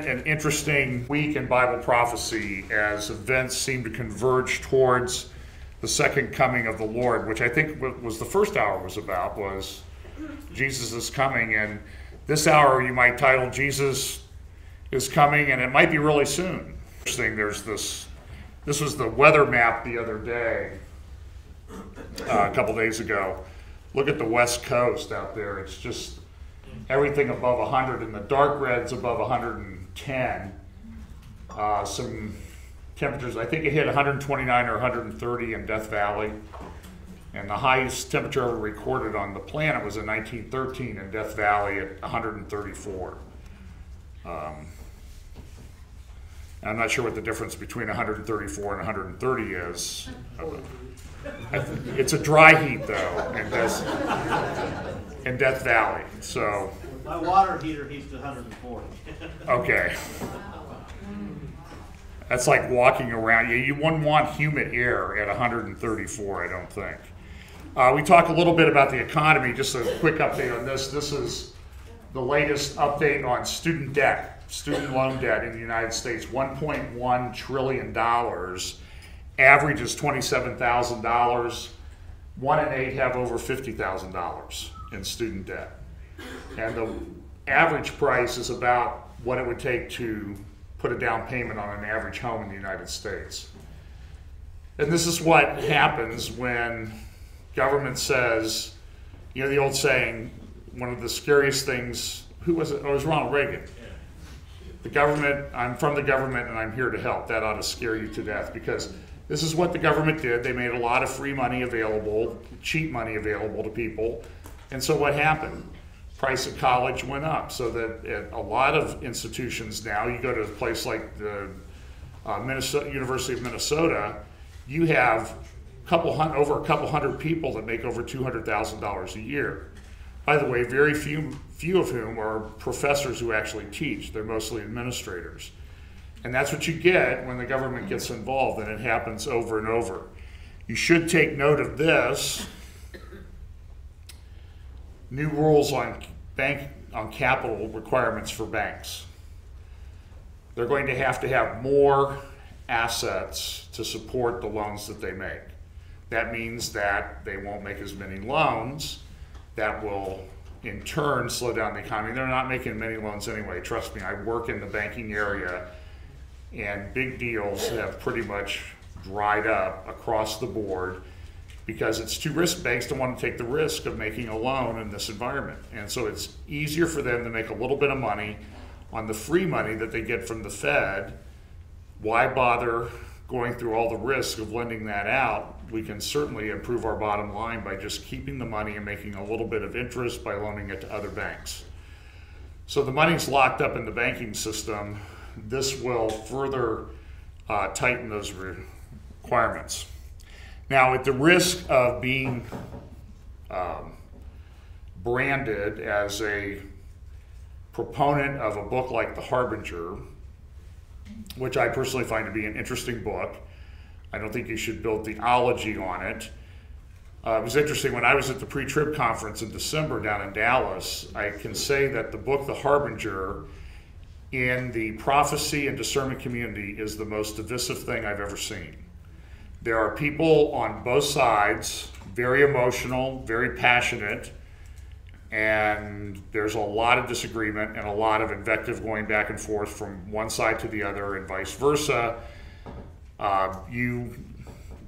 An interesting week in Bible prophecy as events seem to converge towards the second coming of the Lord, which I think was the first hour was about, was Jesus is coming. And this hour you might title Jesus is coming, and it might be really soon. Interesting, there's this was the weather map the other day, a couple days ago. Look at the West Coast out there. It's just everything above 100, and the dark red's above 110. Some temperatures, I think it hit 129 or 130 in Death Valley, and the highest temperature ever recorded on the planet was in 1913 in Death Valley at 134. I'm not sure what the difference between 134 and 130 is. It's a dry heat though in Death Valley. So my water heater heats to 140. Okay. That's like walking around. You wouldn't want humid air at 134, I don't think. We talk a little bit about the economy. Just a quick update on this. This is the latest update on student debt, student loan debt in the United States. $1.1 trillion. Average is $27,000. 1 in 8 have over $50,000 in student debt. And the average price is about what it would take to put a down payment on an average home in the United States. And this is what happens when government says, you know the old saying, one of the scariest things, who was it? Oh, it was Ronald Reagan. The government, I'm from the government and I'm here to help. That ought to scare you to death, because this is what the government did. They made a lot of free money available, cheap money available to people. And so what happened? Price of college went up, so that at a lot of institutions now, you go to a place like the University of Minnesota, you have over a couple hundred people that make over $200,000 a year. By the way, very few of whom are professors who actually teach. They're mostly administrators. And that's what you get when the government gets involved, and it happens over and over. You should take note of this. New rules on capital requirements for banks. They're going to have more assets to support the loans that they make. That means that they won't make as many loans. That will, in turn, slow down the economy. They're not making many loans anyway. Trust me, I work in the banking area, and big deals have pretty much dried up across the board, because it's too risky. Banks don't want to take the risk of making a loan in this environment. And so it's easier for them to make a little bit of money on the free money that they get from the Fed. Why bother going through all the risk of lending that out? We can certainly improve our bottom line by just keeping the money and making a little bit of interest by loaning it to other banks. So the money's locked up in the banking system. This will further tighten those requirements. Now, at the risk of being branded as a proponent of a book like The Harbinger, which I personally find to be an interesting book, I don't think you should build theology on it. It was interesting, when I was at the pre-trib conference in December down in Dallas, I can say that the book The Harbinger in the prophecy and discernment community is the most divisive thing I've ever seen. There are people on both sides, very emotional, very passionate, and there's a lot of disagreement and a lot of invective going back and forth from one side to the other and vice versa. You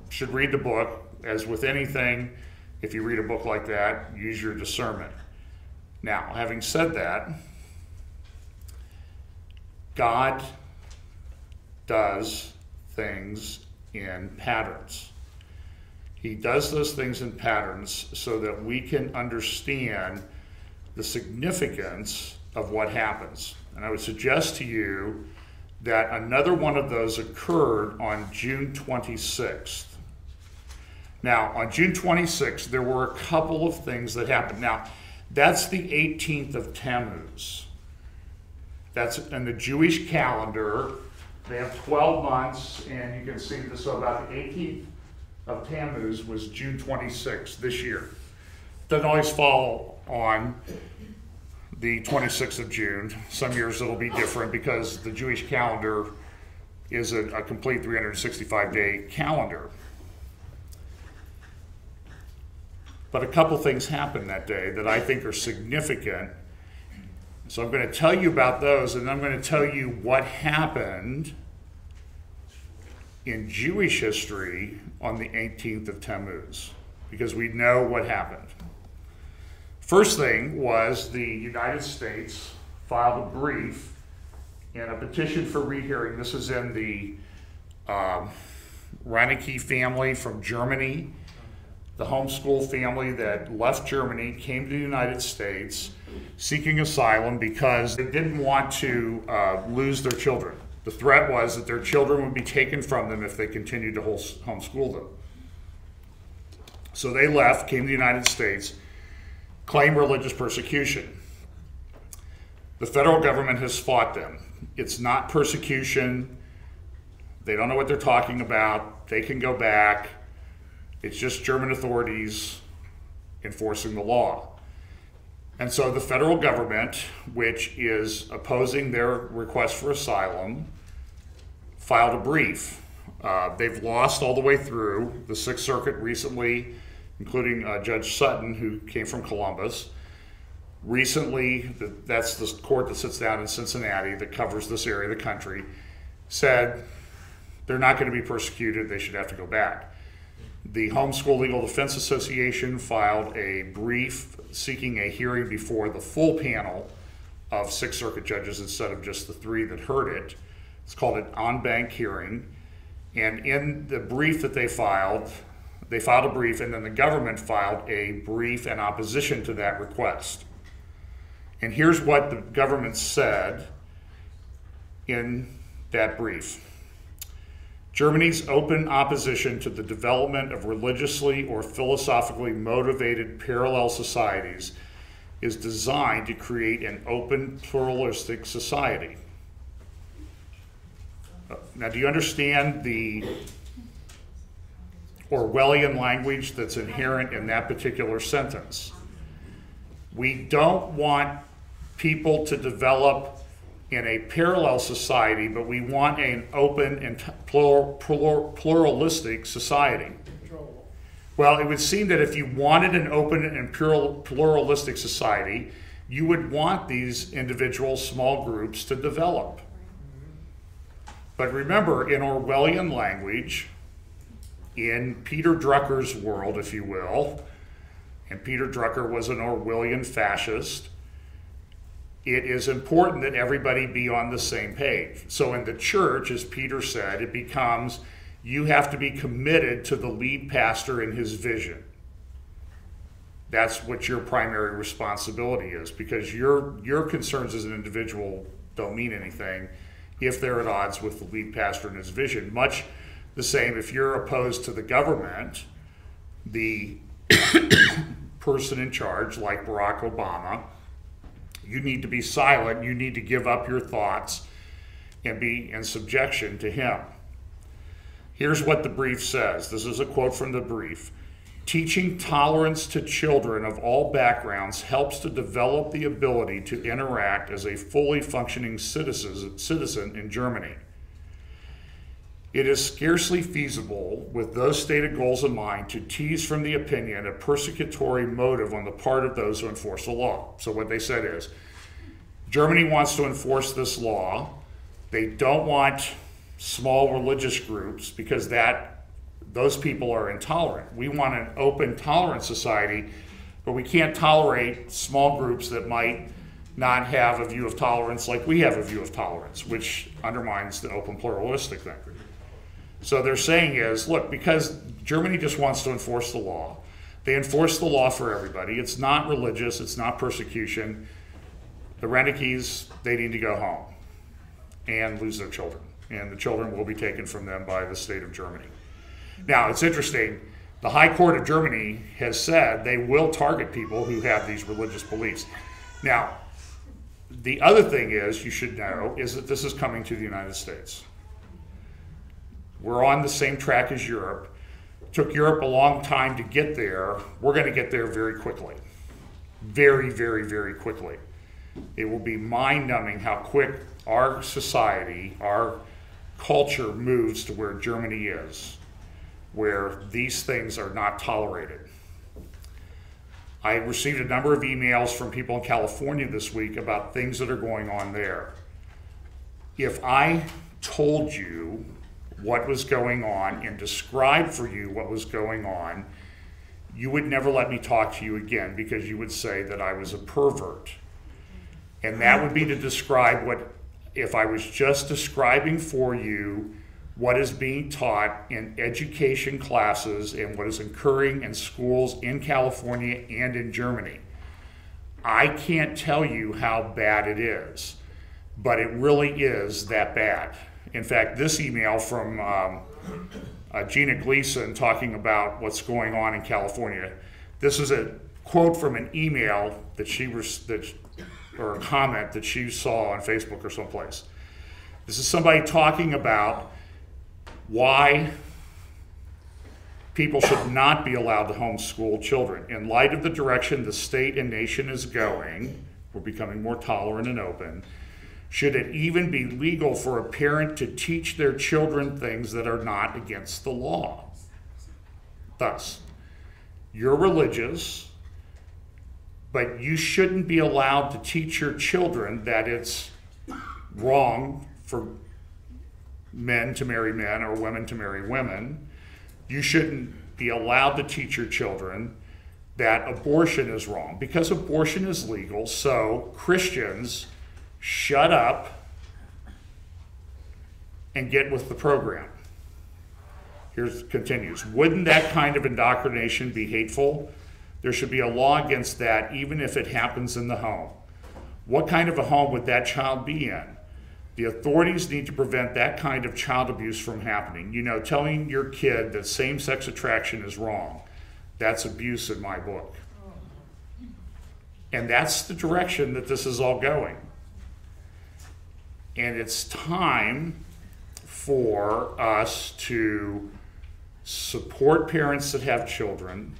should read the book. As with anything, if you read a book like that, use your discernment. Now, having said that, God does things in patterns. He does those things in patterns so that we can understand the significance of what happens. And I would suggest to you that another one of those occurred on June 26th. Now, on June 26th, there were a couple of things that happened. Now, that's the 18th of Tammuz. That's in the Jewish calendar. They have 12 months, and you can see this. So about the 18th of Tammuz was June 26th this year. Doesn't always fall on the 26th of June. Some years it'll be different because the Jewish calendar is a complete 365-day calendar. But a couple things happened that day that I think are significant. So I'm going to tell you about those, and I'm going to tell you what happened in Jewish history on the 18th of Tammuz, because we know what happened. First thing was the United States filed a brief and a petition for rehearing. This is in the Reinecke family from Germany, the homeschool family that left Germany, came to the United States seeking asylum because they didn't want to lose their children. The threat was that their children would be taken from them if they continued to homeschool them. So they left, came to the United States, claimed religious persecution. The federal government has fought them. It's not persecution. They don't know what they're talking about. They can go back. It's just German authorities enforcing the law. And so the federal government, which is opposing their request for asylum, filed a brief. They've lost all the way through. The Sixth Circuit recently, including Judge Sutton, who came from Columbus, recently, that's the court that sits down in Cincinnati that covers this area of the country, said they're not going to be persecuted, they should have to go back. The Homeschool Legal Defense Association filed a brief seeking a hearing before the full panel of Sixth Circuit judges instead of just the three that heard it. It's called an en banc hearing. And in the brief that they filed a brief, and then the government filed a brief in opposition to that request. And here's what the government said in that brief. Germany's open opposition to the development of religiously or philosophically motivated parallel societies is designed to create an open, pluralistic society. Now, do you understand the Orwellian language that's inherent in that particular sentence? We don't want people to develop in a parallel society, but we want an open and pluralistic society. Well, it would seem that if you wanted an open and pluralistic society, you would want these individual small groups to develop. But remember, in Orwellian language, in Peter Drucker's world, if you will, and Peter Drucker was an Orwellian fascist, it is important that everybody be on the same page. So in the church, as Peter said, it becomes you have to be committed to the lead pastor and his vision. That's what your primary responsibility is, because your concerns as an individual don't mean anything if they're at odds with the lead pastor and his vision. Much the same if you're opposed to the government, the person in charge, like Barack Obama, you need to be silent. You need to give up your thoughts and be in subjection to him. Here's what the brief says. This is a quote from the brief. Teaching tolerance to children of all backgrounds helps to develop the ability to interact as a fully functioning citizen in Germany. It is scarcely feasible, with those stated goals in mind, to tease from the opinion a persecutory motive on the part of those who enforce the law. So what they said is, Germany wants to enforce this law. They don't want small religious groups because those people are intolerant. We want an open, tolerant society, but we can't tolerate small groups that might not have a view of tolerance like we have a view of tolerance, which undermines the open, pluralistic thing. So they're saying is, look, because Germany just wants to enforce the law, they enforce the law for everybody. It's not religious, it's not persecution. The Reinecke's, they need to go home and lose their children. And the children will be taken from them by the state of Germany. Now, it's interesting. The High Court of Germany has said they will target people who have these religious beliefs. Now, the other thing is, you should know, is that this is coming to the United States. We're on the same track as Europe. It took Europe a long time to get there. We're going to get there very quickly. Very, very, very quickly. It will be mind-numbing how quick our society, our culture moves to where Germany is, where these things are not tolerated. I received a number of emails from people in California this week about things that are going on there. If I told you what was going on and described for you what was going on, you would never let me talk to you again because you would say that I was a pervert. And that would be to describe what, if I was just describing for you what is being taught in education classes and what is occurring in schools in California and in Germany. I can't tell you how bad it is, but it really is that bad. In fact, this email from Gina Gleason talking about what's going on in California, this is a quote from an email that or a comment that she saw on Facebook or someplace. This is somebody talking about why people should not be allowed to homeschool children. In light of the direction the state and nation is going, we're becoming more tolerant and open, should it even be legal for a parent to teach their children things that are not against the law? Thus, you're religious, but you shouldn't be allowed to teach your children that it's wrong for men to marry men or women to marry women. You shouldn't be allowed to teach your children that abortion is wrong because abortion is legal. So Christians, shut up and get with the program. Continues. Wouldn't that kind of indoctrination be hateful? There should be a law against that even if it happens in the home. What kind of a home would that child be in? The authorities need to prevent that kind of child abuse from happening. You know, telling your kid that same-sex attraction is wrong, that's abuse in my book. And that's the direction that this is all going. And it's time for us to support parents that have children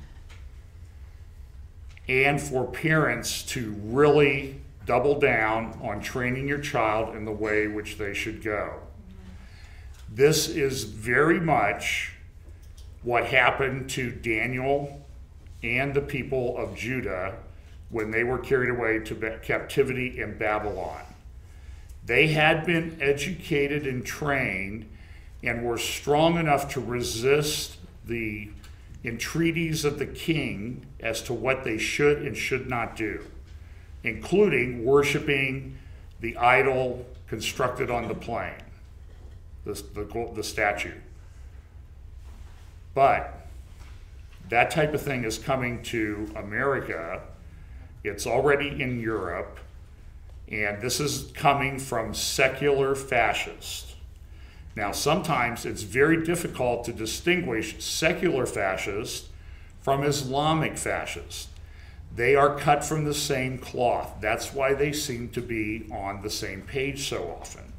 and for parents to really double down on training your child in the way which they should go. This is very much what happened to Daniel and the people of Judah when they were carried away to captivity in Babylon. They had been educated and trained and were strong enough to resist the entreaties of the king as to what they should and should not do, including worshiping the idol constructed on the plain, the statue. But that type of thing is coming to America. It's already in Europe, and this is coming from secular fascists. Now, sometimes it's very difficult to distinguish secular fascists from Islamic fascists. They are cut from the same cloth. That's why they seem to be on the same page so often.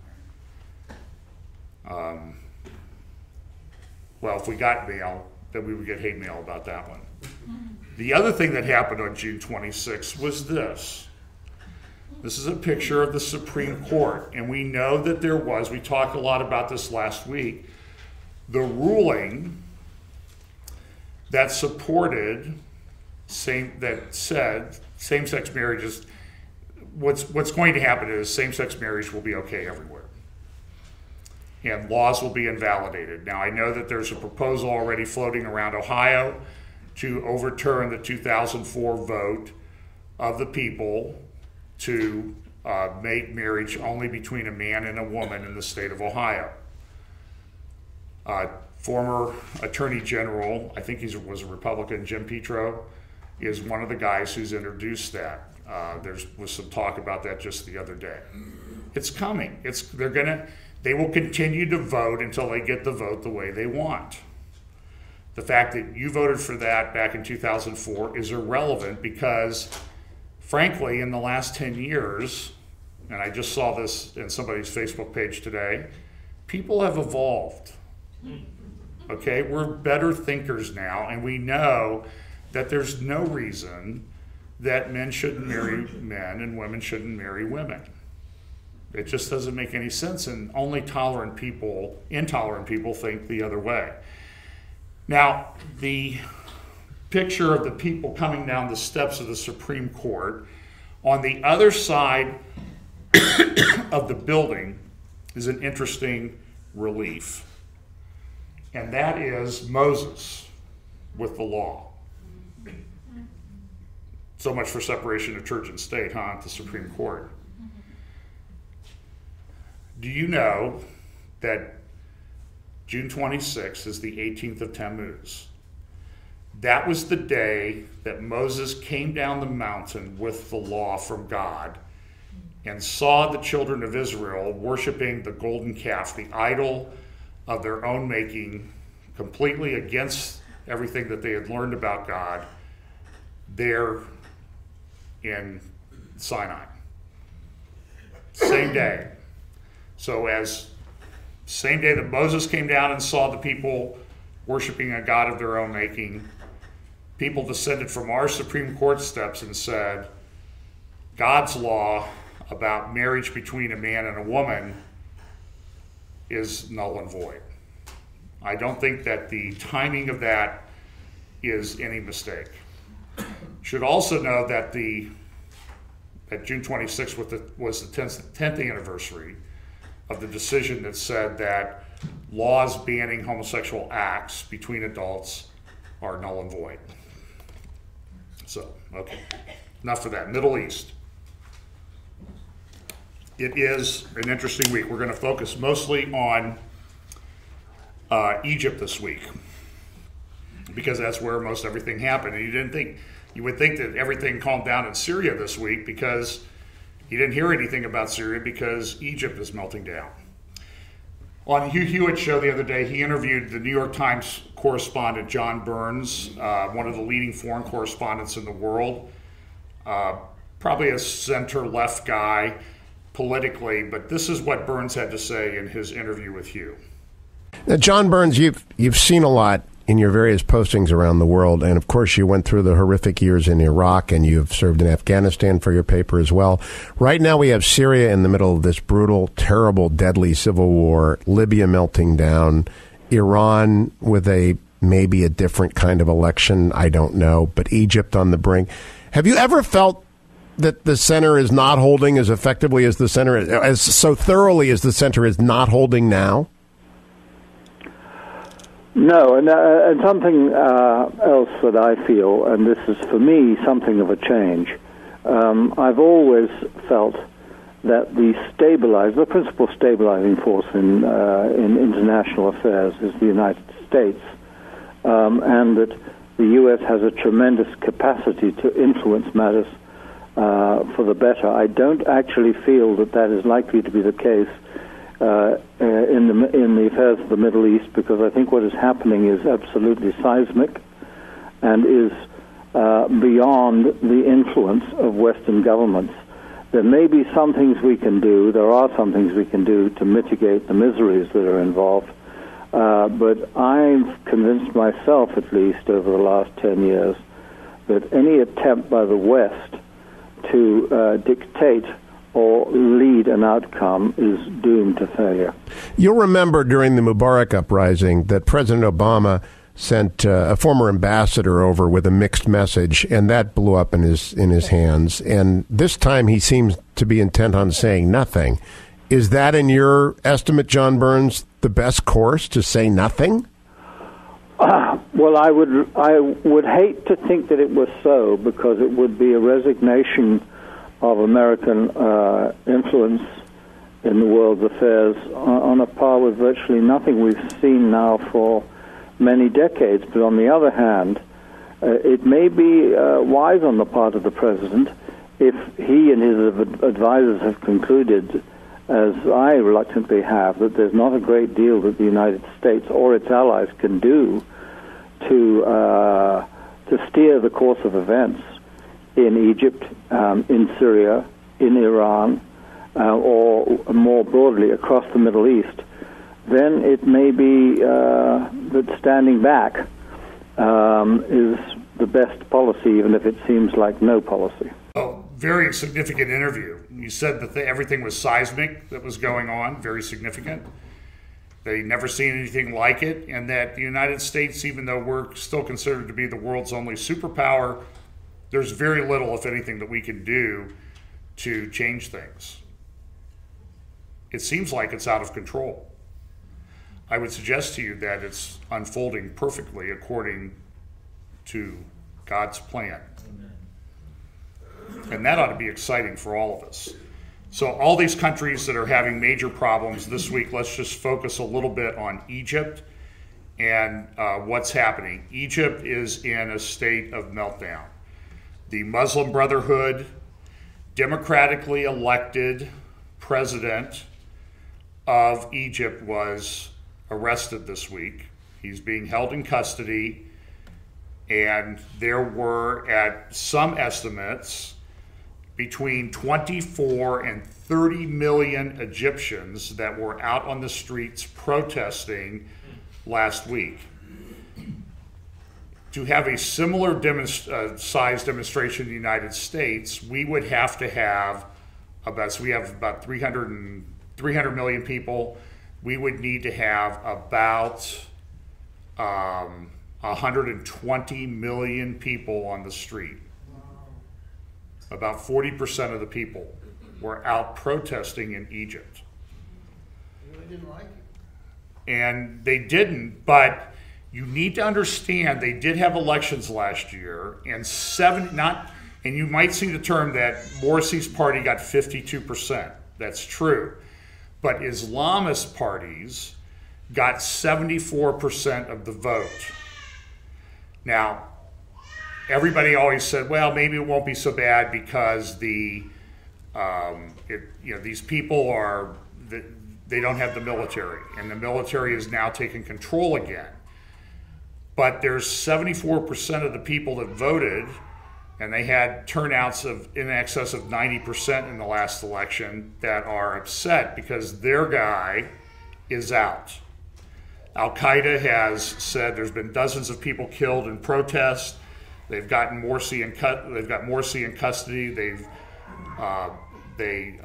Well, if we got mail, then we would get hate mail about that one. The other thing that happened on June 26th was this. This is a picture of the Supreme Court, and we know that there was, we talked a lot about this last week, the ruling that supported, that said same-sex marriages, what's going to happen is same-sex marriage will be okay everywhere. And laws will be invalidated. Now, I know that there's a proposal already floating around Ohio to overturn the 2004 vote of the people to make marriage only between a man and a woman in the state of Ohio. Former Attorney General, I think he was a Republican, Jim Petro, is one of the guys who's introduced that. There was some talk about that just the other day. It's coming. They will continue to vote until they get the vote the way they want. The fact that you voted for that back in 2004 is irrelevant because, frankly, in the last 10 years, and I just saw this in somebody's Facebook page today, people have evolved. Okay, we're better thinkers now, and we know that there's no reason that men shouldn't marry men and women shouldn't marry women. It just doesn't make any sense, and only intolerant people think the other way. Now, the picture of the people coming down the steps of the Supreme Court, on the other side of the building is an interesting relief, and that is Moses with the law. So much for separation of church and state, huh, at the Supreme Court. Do you know that June 26th is the 18th of Tammuz? That was the day that Moses came down the mountain with the law from God and saw the children of Israel worshiping the golden calf, the idol of their own making, completely against everything that they had learned about God, there in Sinai. Same day. So same day that Moses came down and saw the people worshiping a God of their own making, people descended from our Supreme Court steps and said, God's law about marriage between a man and a woman is null and void. I don't think that the timing of that is any mistake. Should also know that June 26th was the 10th anniversary of the decision that said that laws banning homosexual acts between adults are null and void. So, okay, enough for that. Middle East. It is an interesting week. We're going to focus mostly on Egypt this week, because that's where most everything happened. And you would think that everything calmed down in Syria this week, because you didn't hear anything about Syria because Egypt is melting down. On Hugh Hewitt's show the other day, he interviewed the New York Times correspondent John Burns, one of the leading foreign correspondents in the world, probably a center-left guy politically, but this is what Burns had to say in his interview with Hugh. Now, John Burns, you've seen a lot in your various postings around the world, and of course you went through the horrific years in Iraq, and you've served in Afghanistan for your paper as well. Right now we have Syria in the middle of this brutal, terrible, deadly civil war, Libya melting down, Iran with maybe a different kind of election, I don't know, but Egypt on the brink. Have you ever felt that the center is not holding as effectively as the center is, as so thoroughly as the center is not holding now? No, and something else that I feel, and this is for me something of a change. I've always felt that the principal stabilizing force in international affairs is the United States, and that the U.S. has a tremendous capacity to influence matters for the better. I don't actually feel that is likely to be the case in the affairs of the Middle East, because I think what is happening is absolutely seismic and is beyond the influence of Western governments. There may be some things we can do, there are some things we can do to mitigate the miseries that are involved, but I've convinced myself, at least over the last 10 years, that any attempt by the West to dictate or lead an outcome is doomed to failure. You'll remember during the Mubarak uprising that President Obama sent a former ambassador over with a mixed message, and that blew up in his hands. And this time he seems to be intent on saying nothing. Is that, in your estimate, John Burns, the best course, to say nothing? Well, I would hate to think that it was so, because it would be a resignation of American influence in the world's affairs on a par with virtually nothing we've seen now for many decades. But on the other hand, it may be wise on the part of the president if he and his advisors have concluded, as I reluctantly have, that there's not a great deal that the United States or its allies can do to steer the course of events in Egypt, in Syria, in Iran, or more broadly across the Middle East, then it may be that standing back is the best policy, even if it seems like no policy. Oh, very significant interview. You said that everything was seismic that was going on, very significant. They'd never seen anything like it, and that the United States, even though we're still considered to be the world's only superpower, there's very little, if anything, that we can do to change things. It seems like it's out of control. I would suggest to you that it's unfolding perfectly according to God's plan. And that ought to be exciting for all of us. So all these countries that are having major problems this week, let's just focus a little bit on Egypt and what's happening. Egypt is in a state of meltdown. The Muslim Brotherhood, democratically elected president of Egypt, was arrested this week. He's being held in custody, and there were, at some estimates, between 24 and 30 million Egyptians that were out on the streets protesting last week. To have a similar size demonstration in the United States, we would have to have about, so we have about 300 million people. We would need to have about 120 million people on the street. About 40% of the people were out protesting in Egypt. They didn't like it. And they didn't, but you need to understand they did have elections last year, and and you might see the term that Morsi's party got 52%. That's true. But Islamist parties got 74% of the vote. Now, everybody always said, well, maybe it won't be so bad because these people they don't have the military, and the military is now taking control again. But there's 74% of the people that voted, and they had turnouts of in excess of 90% in the last election, that are upset because their guy is out. Al-Qaeda has said there's been dozens of people killed in protest. They've gotten Morsi in custody. They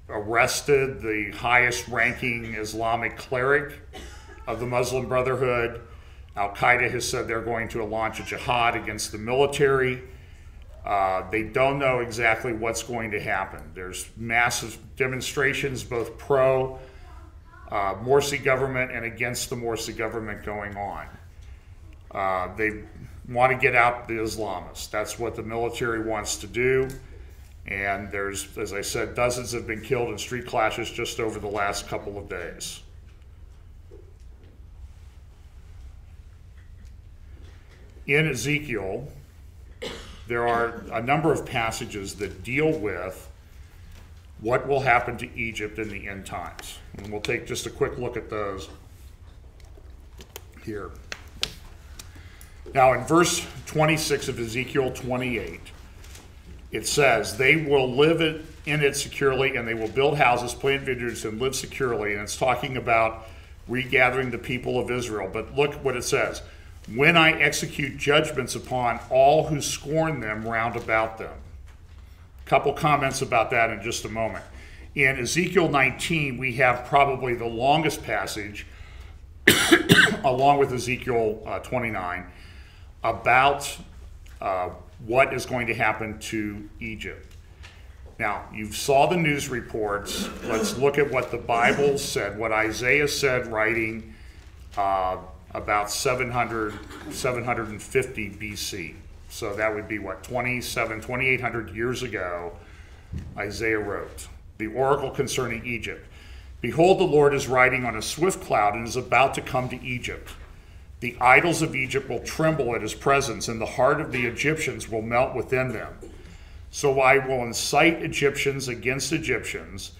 arrested the highest-ranking Islamic cleric of the Muslim Brotherhood. Al-Qaeda has said they're going to launch a jihad against the military. They don't know exactly what's going to happen. There's massive demonstrations, both pro Morsi government and against the Morsi government going on. They want to get out the Islamists. That's what the military wants to do. And there's, as I said, dozens have been killed in street clashes just over the last couple of days. In Ezekiel, there are a number of passages that deal with what will happen to Egypt in the end times. And we'll take just a quick look at those here. Now, in verse 26 of Ezekiel 28, it says, they will live in it securely, and they will build houses, plant vineyards, and live securely. And it's talking about regathering the people of Israel. But look what it says. When I execute judgments upon all who scorn them round about them. A couple comments about that in just a moment. In Ezekiel 19, we have probably the longest passage, along with Ezekiel 29, about what is going to happen to Egypt. Now, you saw the news reports. Let's look at what the Bible said, what Isaiah said, writing about 750 BC. So that would be, what, 2,800 years ago, Isaiah wrote. The oracle concerning Egypt. Behold, the Lord is riding on a swift cloud and is about to come to Egypt. The idols of Egypt will tremble at his presence, and the heart of the Egyptians will melt within them. So I will incite Egyptians against Egyptians,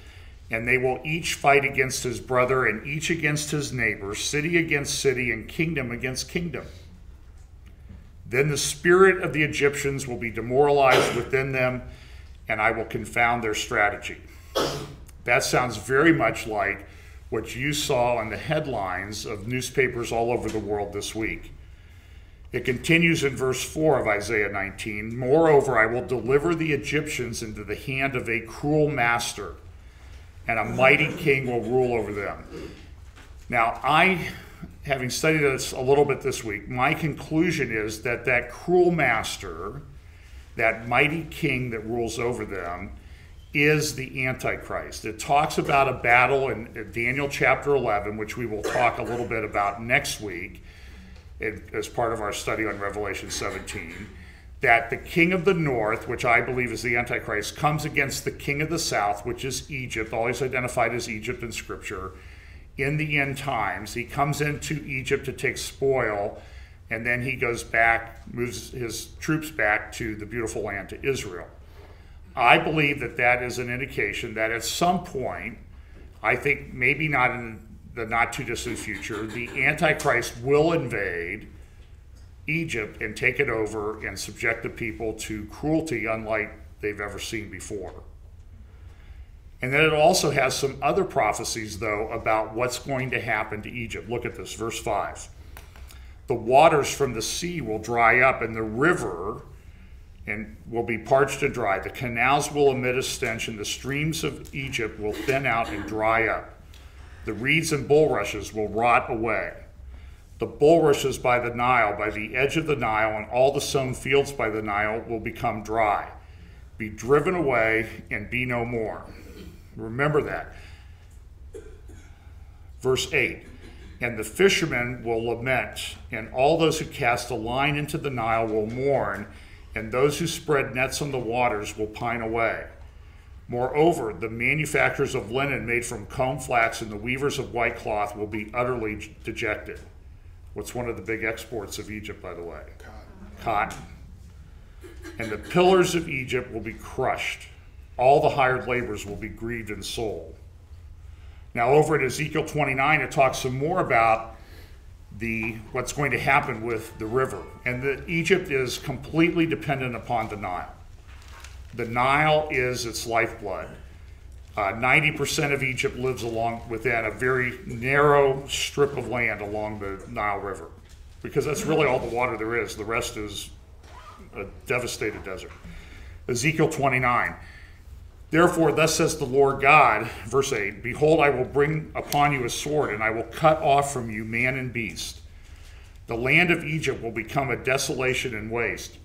and they will each fight against his brother, and each against his neighbor, city against city, and kingdom against kingdom. Then the spirit of the Egyptians will be demoralized within them, and I will confound their strategy. That sounds very much like what you saw on the headlines of newspapers all over the world this week. It continues in verse 4 of Isaiah 19. Moreover, I will deliver the Egyptians into the hand of a cruel master, and a mighty king will rule over them. Now, having studied this a little bit this week, my conclusion is that that cruel master, that mighty king that rules over them, is the Antichrist. It talks about a battle in Daniel chapter 11, which we will talk a little bit about next week as part of our study on Revelation 17, that the king of the north, which I believe is the Antichrist, comes against the king of the south, which is Egypt, always identified as Egypt in Scripture. In the end times, he comes into Egypt to take spoil, and then he goes back, moves his troops back to the beautiful land, to Israel. I believe that that is an indication that at some point, I think maybe not in the not too distant future, the Antichrist will invade Egypt and take it over and subject the people to cruelty unlike they've ever seen before. And then it also has some other prophecies, though, about what's going to happen to Egypt. Look at this, verse 5. The waters from the sea will dry up, and the river will be parched and dry. The canals will emit a stench, and the streams of Egypt will thin out and dry up. The reeds and bulrushes will rot away. The bulrushes by the Nile, by the edge of the Nile, and all the sown fields by the Nile will become dry, be driven away, and be no more. Remember that. Verse 8, and the fishermen will lament, and all those who cast a line into the Nile will mourn, and those who spread nets on the waters will pine away. Moreover, the manufacturers of linen made from comb flax and the weavers of white cloth will be utterly dejected. What's one of the big exports of Egypt, by the way? Cotton. And the pillars of Egypt will be crushed. All the hired laborers will be grieved in soul. Now, over at Ezekiel 29, it talks some more about what's going to happen with the river. And Egypt is completely dependent upon the Nile. The Nile is its lifeblood. 90% of Egypt lives within a very narrow strip of land along the Nile River, because that's really all the water there is. The rest is a devastated desert. Ezekiel 29. Therefore, thus says the Lord God, verse 8, behold, I will bring upon you a sword, and I will cut off from you man and beast. The land of Egypt will become a desolation and waste.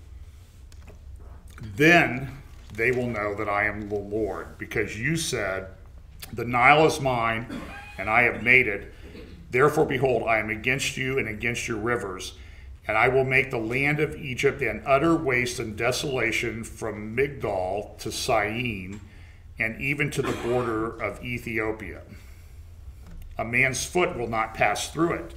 Then they will know that I am the Lord, because you said, the Nile is mine, and I have made it. Therefore, behold, I am against you and against your rivers, and I will make the land of Egypt an utter waste and desolation from Migdol to Syene, and even to the border of Ethiopia. A man's foot will not pass through it,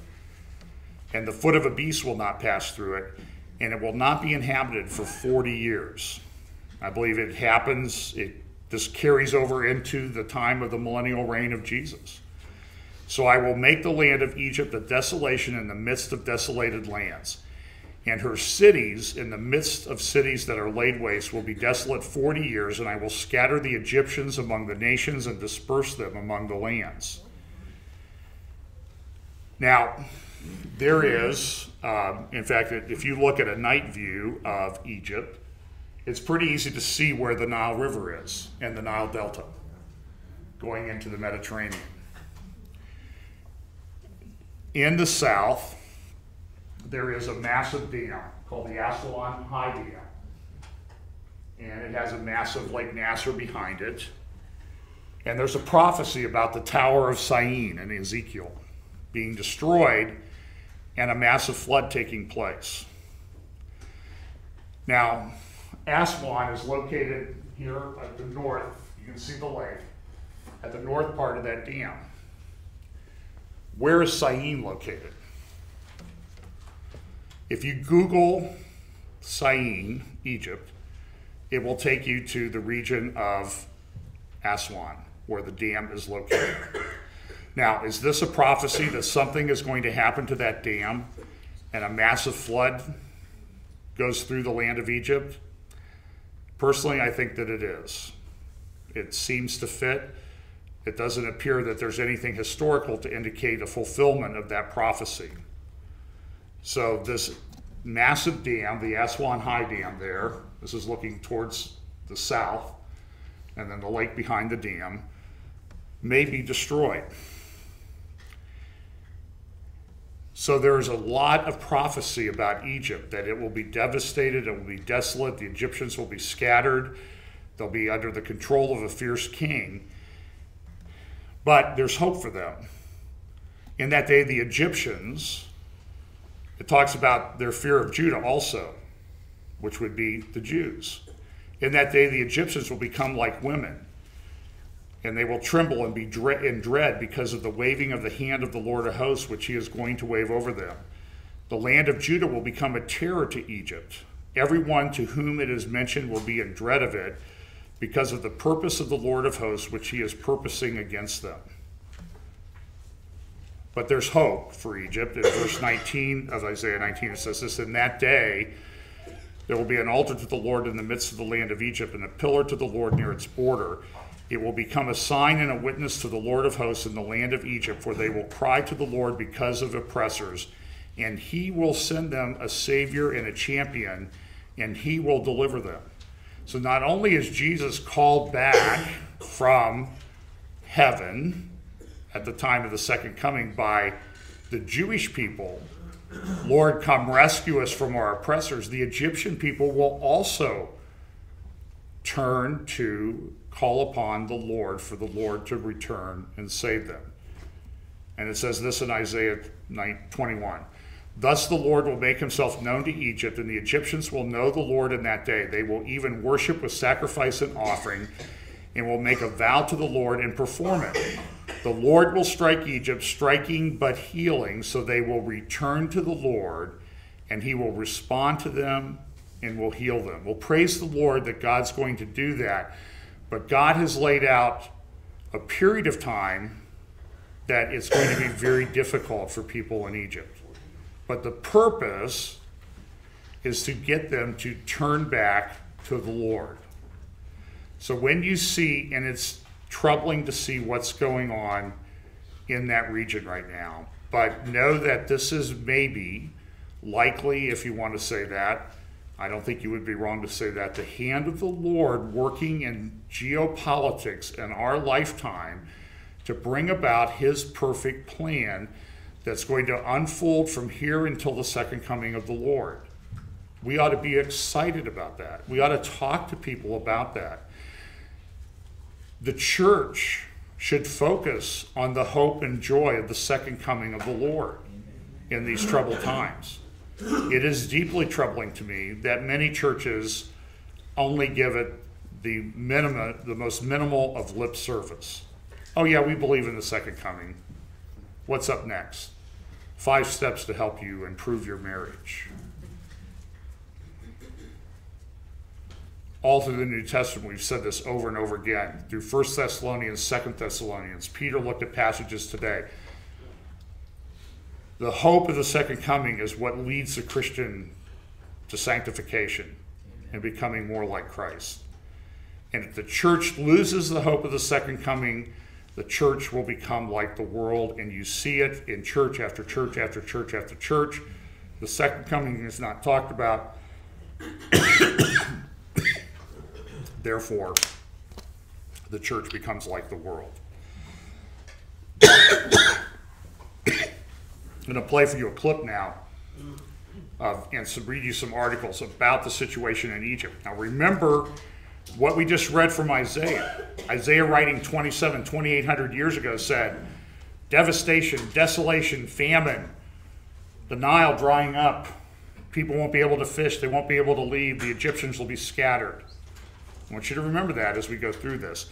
and the foot of a beast will not pass through it, and it will not be inhabited for 40 years. I believe it happens, this carries over into the time of the millennial reign of Jesus. So I will make the land of Egypt a desolation in the midst of desolated lands, and her cities in the midst of cities that are laid waste will be desolate 40 years, and I will scatter the Egyptians among the nations and disperse them among the lands. Now, there is, in fact, if you look at a night view of Egypt, it's pretty easy to see where the Nile River is and the Nile Delta going into the Mediterranean. In the south, there is a massive dam called the Aswan High Dam. And it has a massive Lake Nasser behind it. And there's a prophecy about the Tower of Syene in Ezekiel being destroyed and a massive flood taking place. Now, Aswan is located here at the north. You can see the lake at the north part of that dam. Where is Syene located? If you Google Syene, Egypt, it will take you to the region of Aswan, where the dam is located. Now, is this a prophecy that something is going to happen to that dam and a massive flood goes through the land of Egypt? Personally, I think that it is. It seems to fit. It doesn't appear that there's anything historical to indicate a fulfillment of that prophecy. So massive dam, the Aswan High Dam there, this is looking towards the south, and then the lake behind the dam, may be destroyed. So there's a lot of prophecy about Egypt, that it will be devastated, it will be desolate, the Egyptians will be scattered, they'll be under the control of a fierce king. But there's hope for them. In that day, the Egyptians, it talks about their fear of Judah also, which would be the Jews. In that day, the Egyptians will become like women, and they will tremble and be in dread because of the waving of the hand of the Lord of hosts, which he is going to wave over them. The land of Judah will become a terror to Egypt. Everyone to whom it is mentioned will be in dread of it because of the purpose of the Lord of hosts, which he is purposing against them. But there's hope for Egypt. In verse 19 of Isaiah 19, it says this, in that day there will be an altar to the Lord in the midst of the land of Egypt, and a pillar to the Lord near its border. It will become a sign and a witness to the Lord of hosts in the land of Egypt, for they will cry to the Lord because of oppressors, and he will send them a savior and a champion, and he will deliver them. So not only is Jesus called back from heaven at the time of the second coming by the Jewish people, Lord, come rescue us from our oppressors, the Egyptian people will also turn to call upon the Lord for the Lord to return and save them. And it says this in Isaiah 21. Thus the Lord will make himself known to Egypt, and the Egyptians will know the Lord in that day. They will even worship with sacrifice and offering, and will make a vow to the Lord and perform it. The Lord will strike Egypt, striking but healing, so they will return to the Lord, and he will respond to them and will heal them. Well, praise the Lord that God's going to do that. But God has laid out a period of time that it's going to be very difficult for people in Egypt. But the purpose is to get them to turn back to the Lord. So when you see, and it's troubling to see what's going on in that region right now, but know that this is maybe, likely, if you want to say that, I don't think you would be wrong to say that, the hand of the Lord working in geopolitics in our lifetime to bring about his perfect plan that's going to unfold from here until the second coming of the Lord. We ought to be excited about that. We ought to talk to people about that. The church should focus on the hope and joy of the second coming of the Lord in these troubled times. It is deeply troubling to me that many churches only give it the most minimal of lip service. Oh yeah, we believe in the second coming. What's up next? 5 steps to help you improve your marriage. All through the New Testament, we've said this over and over again. Through 1 Thessalonians, 2 Thessalonians, Peter looked at passages today. The hope of the second coming is what leads the Christian to sanctification and becoming more like Christ. And if the church loses the hope of the second coming, the church will become like the world, and you see it in church after church after church after church. The second coming is not talked about. Therefore, the church becomes like the world. I'm going to play for you a clip now and read you some articles about the situation in Egypt. Now remember what we just read from Isaiah. Isaiah writing 2,800 years ago said, devastation, desolation, famine, the Nile drying up, people won't be able to fish, they won't be able to leave, the Egyptians will be scattered. I want you to remember that as we go through this.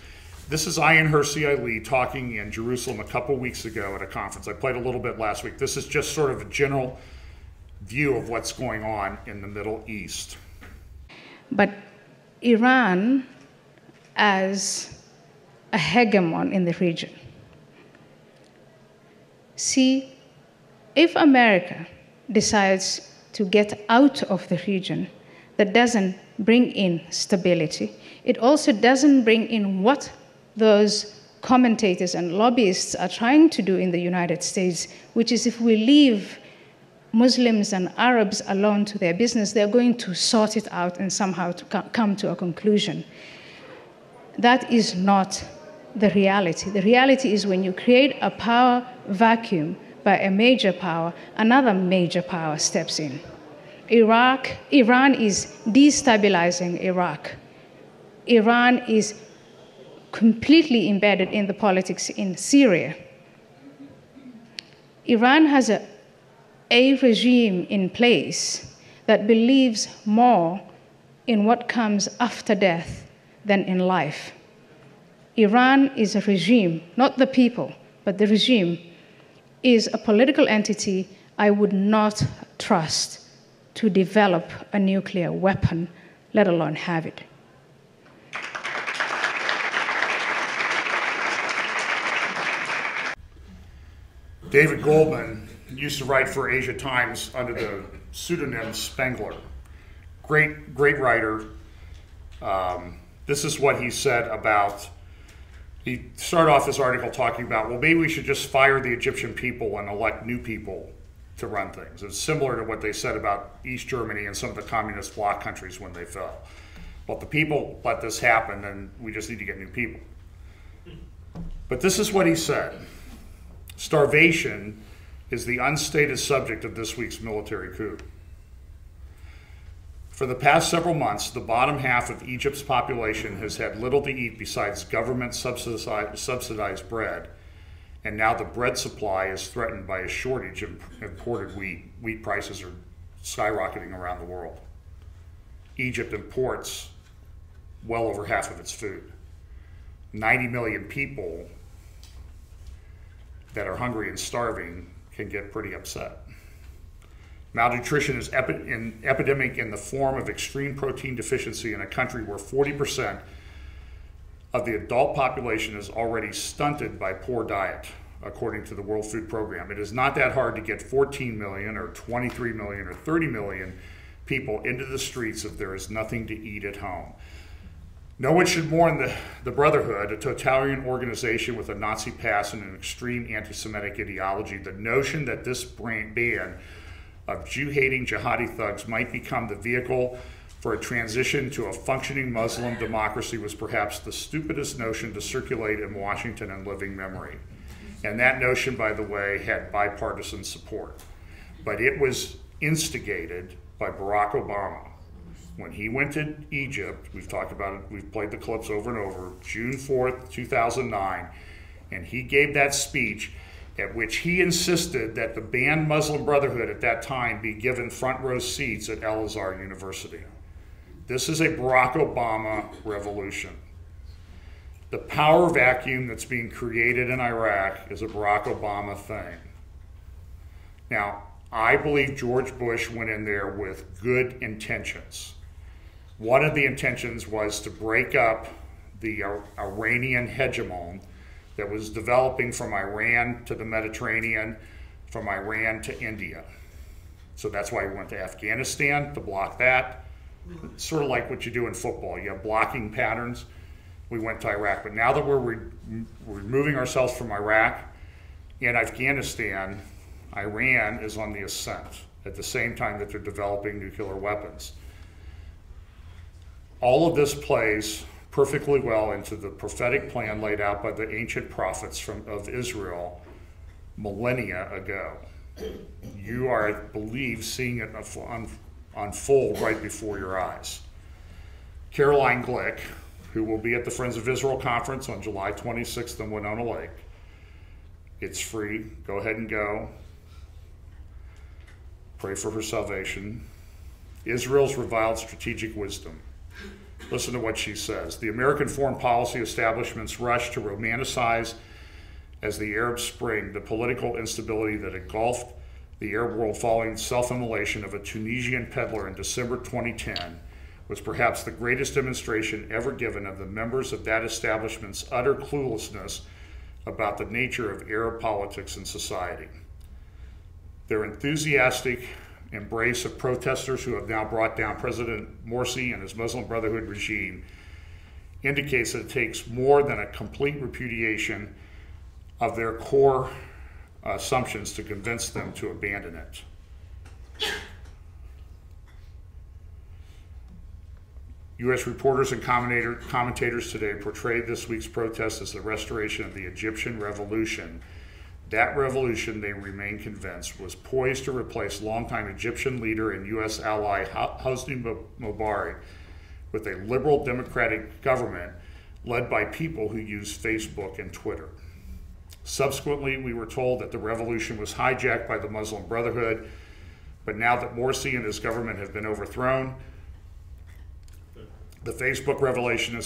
This is Ayan Hersey Ali talking in Jerusalem a couple weeks ago at a conference. I played a little bit last week. This is just sort of a general view of what's going on in the Middle East. But Iran as a hegemon in the region. See, if America decides to get out of the region, that doesn't bring in stability. It also doesn't bring in what those commentators and lobbyists are trying to do in the United States, which is if we leave Muslims and Arabs alone to their business. They're going to sort it out and somehow to come to a conclusion. That is not the reality. The reality is when you create a power vacuum by a major power, another major power steps in. Iran is destabilizing Iraq. Iran is completely embedded in the politics in Syria. Iran has a regime in place that believes more in what comes after death than in life. Iran is a regime, not the people, but the regime is a political entity I would not trust to develop a nuclear weapon, let alone have it. David Goldman used to write for Asia Times under the pseudonym Spengler. Great writer. This is what he said about, he started off this article talking about, well, maybe we should just fire the Egyptian people and elect new people to run things. It's similar to what they said about East Germany and some of the communist bloc countries when they fell. Well, if the people let this happen, then we just need to get new people. But this is what he said. Starvation is the unstated subject of this week's military coup. For the past several months, the bottom half of Egypt's population has had little to eat besides government subsidized bread, and now the bread supply is threatened by a shortage of imported wheat. Wheat prices are skyrocketing around the world. Egypt imports well over half of its food. 90 million people that are hungry and starving can get pretty upset. Malnutrition is epidemic in the form of extreme protein deficiency in a country where 40% of the adult population is already stunted by poor diet, according to the World Food Program. It is not that hard to get 14 million or 23 million or 30 million people into the streets if there is nothing to eat at home. No one should mourn the Brotherhood, a totalitarian organization with a Nazi past and an extreme anti-Semitic ideology. The notion that this band of Jew-hating jihadi thugs might become the vehicle for a transition to a functioning Muslim democracy was perhaps the stupidest notion to circulate in Washington in living memory. And that notion, by the way, had bipartisan support. But it was instigated by Barack Obama. When he went to Egypt, we've talked about it, we've played the clips over and over, June 4th, 2009, and he gave that speech at which he insisted that the banned Muslim Brotherhood at that time be given front row seats at Al-Azhar University. This is a Barack Obama revolution. The power vacuum that's being created in Iraq is a Barack Obama thing. Now, I believe George Bush went in there with good intentions. One of the intentions was to break up the Iranian hegemon that was developing from Iran to the Mediterranean, from Iran to India. So that's why we went to Afghanistan, to block that. It's sort of like what you do in football. You have blocking patterns. We went to Iraq. But now that we're removing ourselves from Iraq and Afghanistan, Iran is on the ascent at the same time that they're developing nuclear weapons. All of this plays perfectly well into the prophetic plan laid out by the ancient prophets of Israel millennia ago. You are, I believe, seeing it unfold right before your eyes. Caroline Glick, who will be at the Friends of Israel conference on July 26th in Winona Lake. It's free. Go ahead and go. Pray for her salvation. Israel's reviled strategic wisdom. Listen to what she says. The American foreign policy establishment's rush to romanticize as the Arab Spring the political instability that engulfed the Arab world following self-immolation of a Tunisian peddler in December 2010 was perhaps the greatest demonstration ever given of the members of that establishment's utter cluelessness about the nature of Arab politics and society. Their enthusiastic embrace of protesters who have now brought down President Morsi and his Muslim Brotherhood regime indicates that it takes more than a complete repudiation of their core assumptions to convince them to abandon it. U.S. reporters and commentators today portrayed this week's protest as the restoration of the Egyptian revolution. That revolution, they remain convinced, was poised to replace longtime Egyptian leader and U.S. ally Hosni Mubarak with a liberal democratic government led by people who use Facebook and Twitter. Subsequently, we were told that the revolution was hijacked by the Muslim Brotherhood, but now that Morsi and his government have been overthrown, the Facebook revolution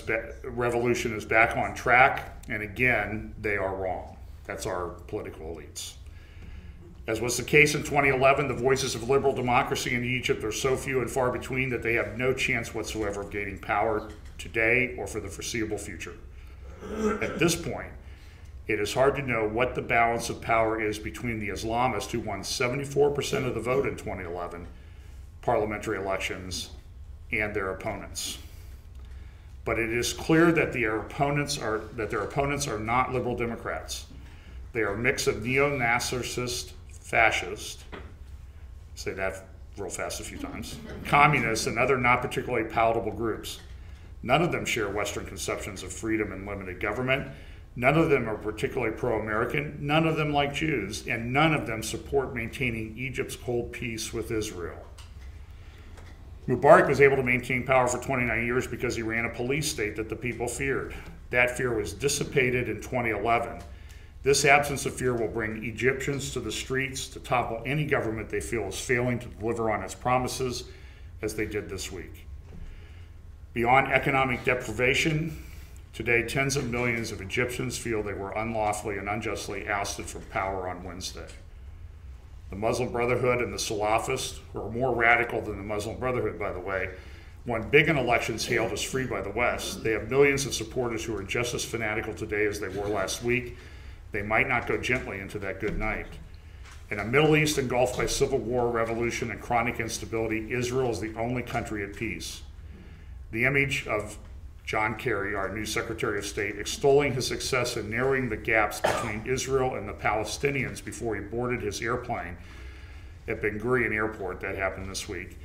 is back on track, and again, they are wrong. That's our political elites. As was the case in 2011, the voices of liberal democracy in Egypt are so few and far between that they have no chance whatsoever of gaining power today or for the foreseeable future. At this point, it is hard to know what the balance of power is between the Islamists, who won 74% of the vote in 2011 parliamentary elections, and their opponents. But it is clear that their opponents are not liberal Democrats. They are a mix of neo-Nazist, fascist, say that real fast a few times, communists, and other not particularly palatable groups. None of them share Western conceptions of freedom and limited government. None of them are particularly pro-American. None of them like Jews, and none of them support maintaining Egypt's cold peace with Israel. Mubarak was able to maintain power for 29 years because he ran a police state that the people feared. That fear was dissipated in 2011. This absence of fear will bring Egyptians to the streets to topple any government they feel is failing to deliver on its promises, as they did this week. Beyond economic deprivation, today tens of millions of Egyptians feel they were unlawfully and unjustly ousted from power on Wednesday. The Muslim Brotherhood and the Salafists, who are more radical than the Muslim Brotherhood, by the way, won big in elections hailed as free by the West. They have millions of supporters who are just as fanatical today as they were last week. They might not go gently into that good night. In a Middle East engulfed by civil war, revolution, and chronic instability, Israel is the only country at peace. The image of John Kerry, our new Secretary of State, extolling his success in narrowing the gaps between Israel and the Palestinians before he boarded his airplane at Ben Gurion Airport, that happened this week,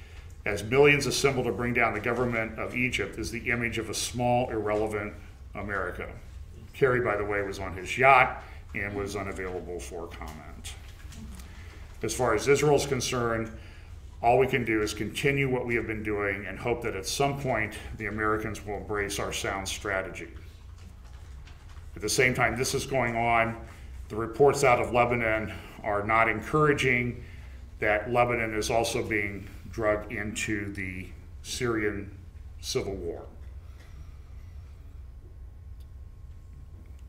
as millions assemble to bring down the government of Egypt, is the image of a small, irrelevant America. Kerry, by the way, was on his yacht and was unavailable for comment. As far as Israel is concerned, all we can do is continue what we have been doing and hope that at some point the Americans will embrace our sound strategy. At the same time this is going on, the reports out of Lebanon are not encouraging that Lebanon is also being dragged into the Syrian civil war.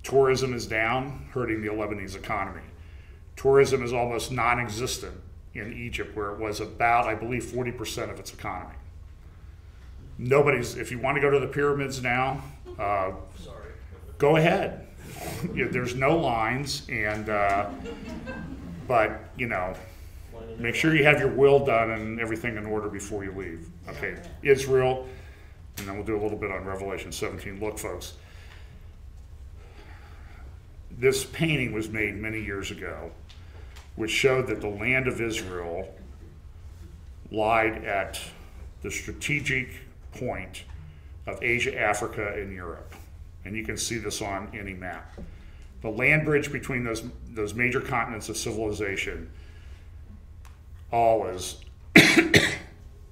Tourism is down, hurting the Lebanese economy. Tourism is almost non-existent in Egypt, where it was about, I believe, 40% of its economy. If you want to go to the pyramids now, go ahead. There's no lines, but make sure you have your will done and everything in order before you leave. Okay, Israel, and then we'll do a little bit on Revelation 17. Look, folks, this painting was made many years ago, which showed that the land of Israel lied at the strategic point of Asia, Africa, and Europe. And you can see this on any map. The land bridge between those major continents of civilization all is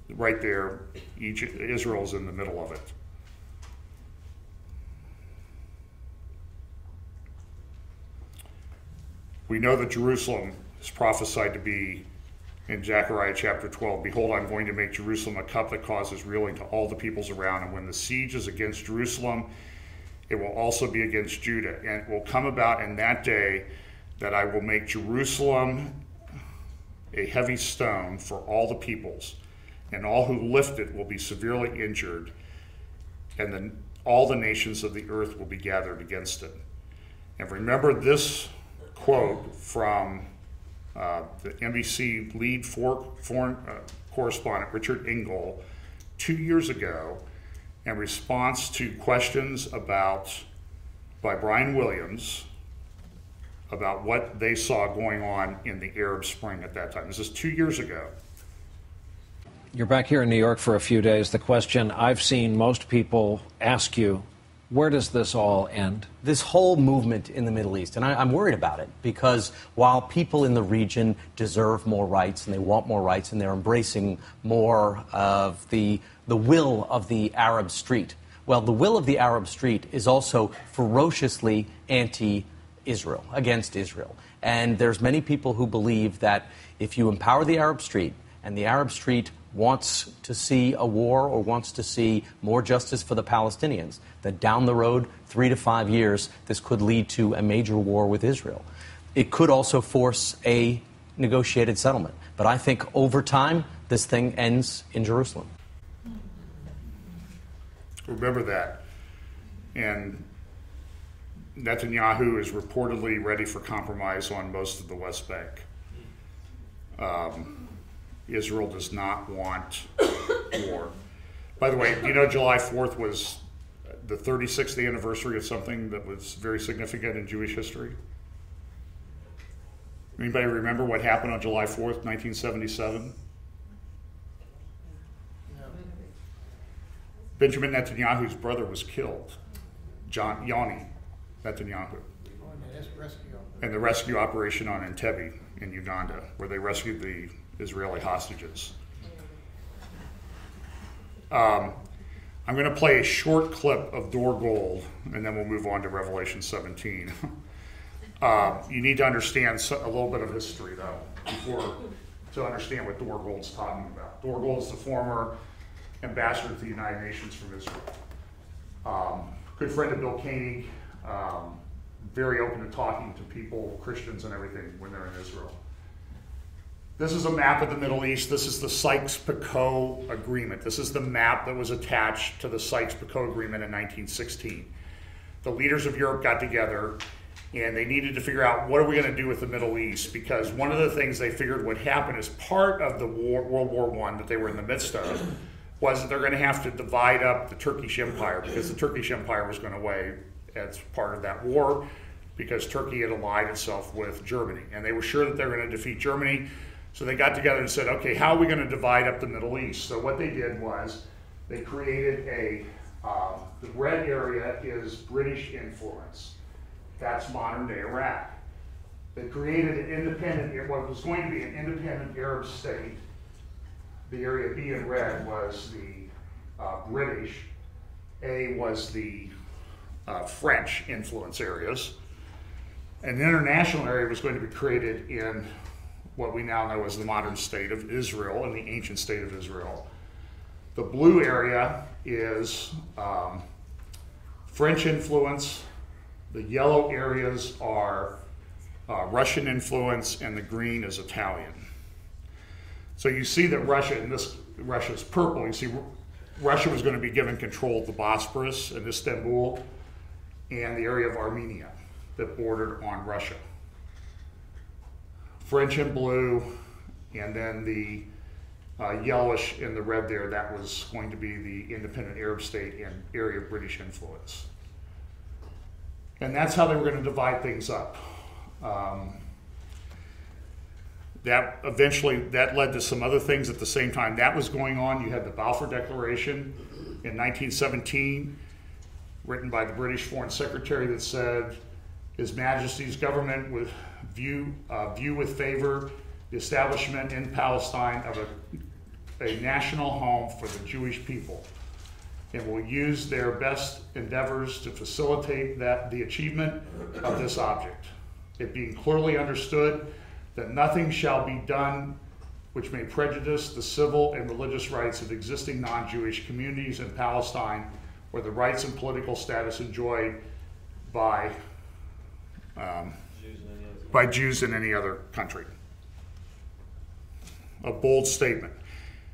right there. Israel's in the middle of it. We know that Jerusalem is prophesied to be in Zechariah chapter 12. Behold, I'm going to make Jerusalem a cup that causes reeling to all the peoples around. And when the siege is against Jerusalem, it will also be against Judah. And it will come about in that day that I will make Jerusalem a heavy stone for all the peoples, and all who lift it will be severely injured, and then all the nations of the earth will be gathered against it. And remember this quote from the NBC lead foreign correspondent Richard Engel 2 years ago in response to questions by Brian Williams about what they saw going on in the Arab Spring at that time. This is 2 years ago. You're back here in New York for a few days. The question I've seen most people ask you, where does this all end? This whole movement in the Middle East, and I'm worried about it, because while people in the region deserve more rights and they want more rights and they're embracing more of the will of the Arab street, well, the will of the Arab street is also ferociously anti-Israel, against Israel. And there's many people who believe that if you empower the Arab street, and the Arab street wants to see a war or wants to see more justice for the Palestinians, that down the road, 3 to 5 years, this could lead to a major war with Israel. It could also force a negotiated settlement. But I think over time, this thing ends in Jerusalem. Remember that. And Netanyahu is reportedly ready for compromise on most of the West Bank. Israel does not want war. By the way, do you know July 4th was the 36th anniversary of something that was very significant in Jewish history? Anybody remember what happened on July 4th, 1977? No. Benjamin Netanyahu's brother was killed, Yoni Netanyahu, Oh, and that's rescue. in the rescue operation on Entebbe in Uganda, where they rescued the Israeli hostages. I'm going to play a short clip of Dor Gold, and then we'll move on to Revelation 17. You need to understand a little bit of history, though, to understand what Dor Gold's talking about. Dor Gold's the former ambassador to the United Nations from Israel. Good friend of Bill Koenig, very open to talking to people, Christians and everything, when they're in Israel. This is a map of the Middle East. This is the Sykes-Picot Agreement. This is the map that was attached to the Sykes-Picot Agreement in 1916. The leaders of Europe got together and they needed to figure out, what are we going to do with the Middle East? Because one of the things they figured would happen as part of the World War I that they were in the midst of was that they're going to have to divide up the Turkish Empire, because the Turkish Empire was going to weigh as part of that war, because Turkey had allied itself with Germany. And they were sure that they were going to defeat Germany. So they got together and said, okay, how are we going to divide up the Middle East? So what they did was they created the red area is British influence. That's modern day Iraq. They created an independent, what was going to be an independent Arab state. The area B in red was the British. A was the French influence areas. An international area was going to be created in what we now know as the modern state of Israel and the ancient state of Israel. The blue area is French influence. The yellow areas are Russian influence, and the green is Italian. So you see that Russia is purple. You see Russia was going to be given control of the Bosporus and Istanbul and the area of Armenia that bordered on Russia. French in blue, and then the yellowish in the red there, that was going to be the independent Arab state and area of British influence. And that's how they were going to divide things up. That led to some other things at the same time. That was going on. You had the Balfour Declaration in 1917, written by the British Foreign Secretary, that said, His Majesty's government would view with favor the establishment in Palestine of a national home for the Jewish people, and will use their best endeavors to facilitate the achievement of this object. It being clearly understood that nothing shall be done which may prejudice the civil and religious rights of existing non-Jewish communities in Palestine, or the rights and political status enjoyed by Jews in any other country. A bold statement.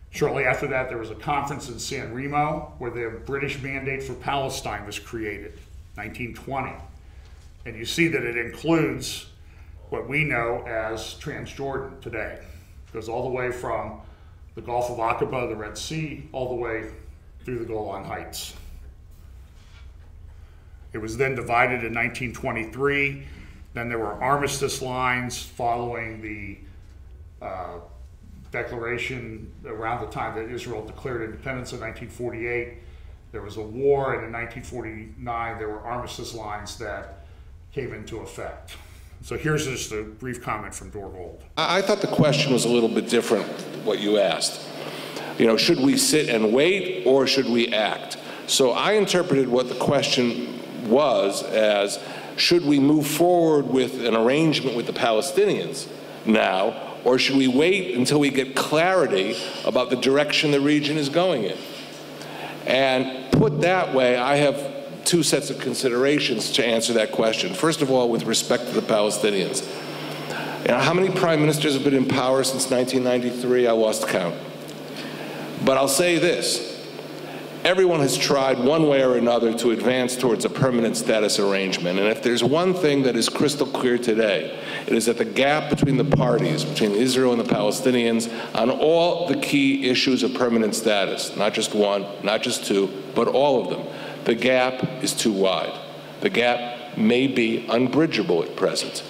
Shortly after that, there was a conference in San Remo where the British Mandate for Palestine was created, 1920. And you see that it includes what we know as Transjordan today. It goes all the way from the Gulf of Aqaba, the Red Sea, all the way through the Golan Heights. It was then divided in 1923. Then there were armistice lines following the declaration around the time that Israel declared independence in 1948. There was a war, and in 1949 there were armistice lines that came into effect. So here's just a brief comment from Dorgold. I thought the question was a little bit different, what you asked. You know, should we sit and wait or should we act? So I interpreted what the question was as, should we move forward with an arrangement with the Palestinians now, or should we wait until we get clarity about the direction the region is going in? And put that way, I have two sets of considerations to answer that question. First of all, with respect to the Palestinians. You know, how many prime ministers have been in power since 1993? I lost count. But I'll say this. Everyone has tried one way or another to advance towards a permanent status arrangement. And if there's one thing that is crystal clear today, it is that the gap between the parties, between Israel and the Palestinians, on all the key issues of permanent status, not just one, not just two, but all of them, the gap is too wide. The gap may be unbridgeable at present.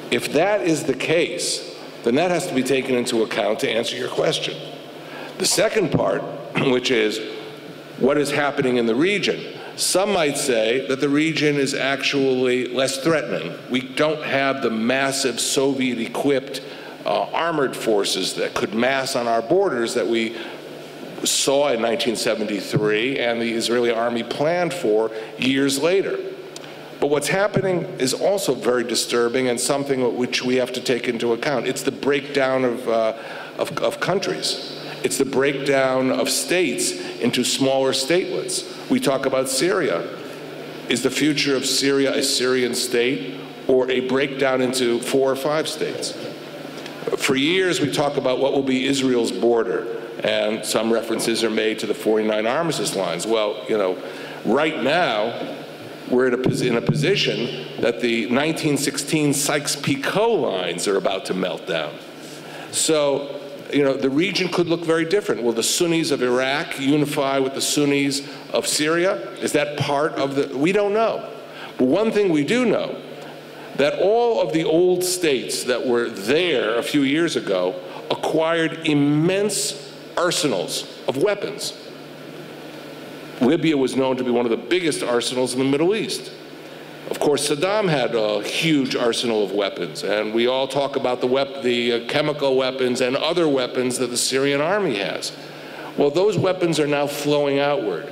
If that is the case, then that has to be taken into account to answer your question. The second part, which is what is happening in the region. Some might say that the region is actually less threatening. We don't have the massive Soviet-equipped armored forces that could mass on our borders that we saw in 1973 and the Israeli army planned for years later. But what's happening is also very disturbing and something which we have to take into account. It's the breakdown of countries. It's the breakdown of states into smaller statelets. We talk about Syria. Is the future of Syria a Syrian state or a breakdown into 4 or 5 states? For years, we talk about what will be Israel's border, and some references are made to the 49 armistice lines. Well, you know, right now, we're in a position that the 1916 Sykes-Picot lines are about to melt down. So, you know, the region could look very different. Will the Sunnis of Iraq unify with the Sunnis of Syria? Is that part of the... We don't know. But one thing we do know, that all of the old states that were there a few years ago acquired immense arsenals of weapons. Libya was known to be one of the biggest arsenals in the Middle East. Of course, Saddam had a huge arsenal of weapons, and we all talk about the chemical weapons and other weapons that the Syrian army has. Well, those weapons are now flowing outward,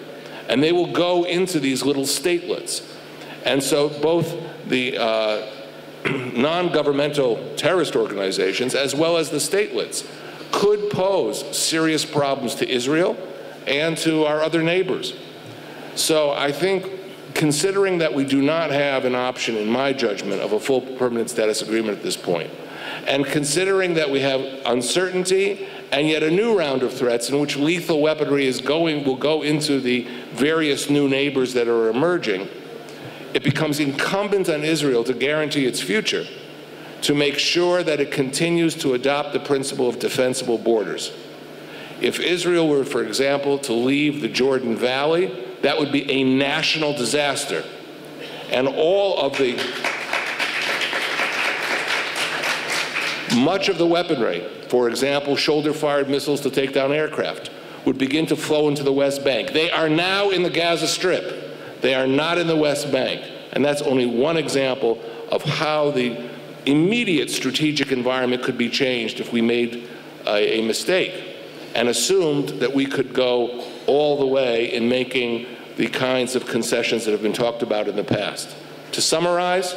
and they will go into these little statelets. And so both the non-governmental terrorist organizations as well as the statelets could pose serious problems to Israel and to our other neighbors. So I think, considering that we do not have an option, in my judgment, of a full permanent status agreement at this point, and considering that we have uncertainty and yet a new round of threats in which lethal weaponry will go into the various new neighbors that are emerging, it becomes incumbent on Israel to guarantee its future, to make sure that it continues to adopt the principle of defensible borders. If Israel were, for example, to leave the Jordan Valley, that would be a national disaster. And much of the weaponry, for example, shoulder-fired missiles to take down aircraft, would begin to flow into the West Bank. They are now in the Gaza Strip. They are not in the West Bank. And that's only one example of how the immediate strategic environment could be changed if we made a mistake and assumed that we could go all the way in making the kinds of concessions that have been talked about in the past. To summarize,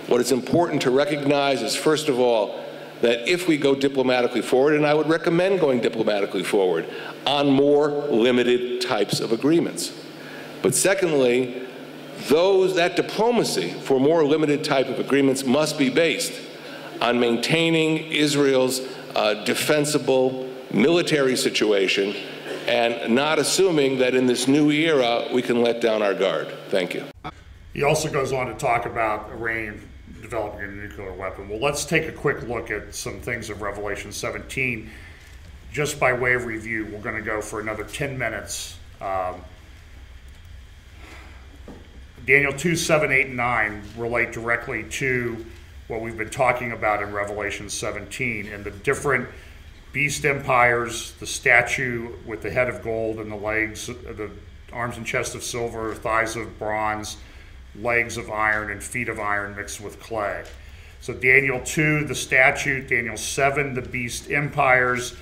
what is important to recognize is, first of all, that if we go diplomatically forward, and I would recommend going diplomatically forward, on more limited types of agreements. But secondly, that diplomacy for more limited type of agreements must be based on maintaining Israel's defensible military situation and not assuming that in this new era we can let down our guard. Thank you. He also goes on to talk about Iran developing a nuclear weapon. Well, let's take a quick look at some things of Revelation 17. Just by way of review, we're going to go for another 10 minutes. Daniel 2, 7, 8, and 9 relate directly to what we've been talking about in Revelation 17, and the different beast empires, the statue with the head of gold and the legs, the arms and chest of silver, thighs of bronze, legs of iron, and feet of iron mixed with clay. So Daniel 2, the statue, Daniel 7, the beast empires.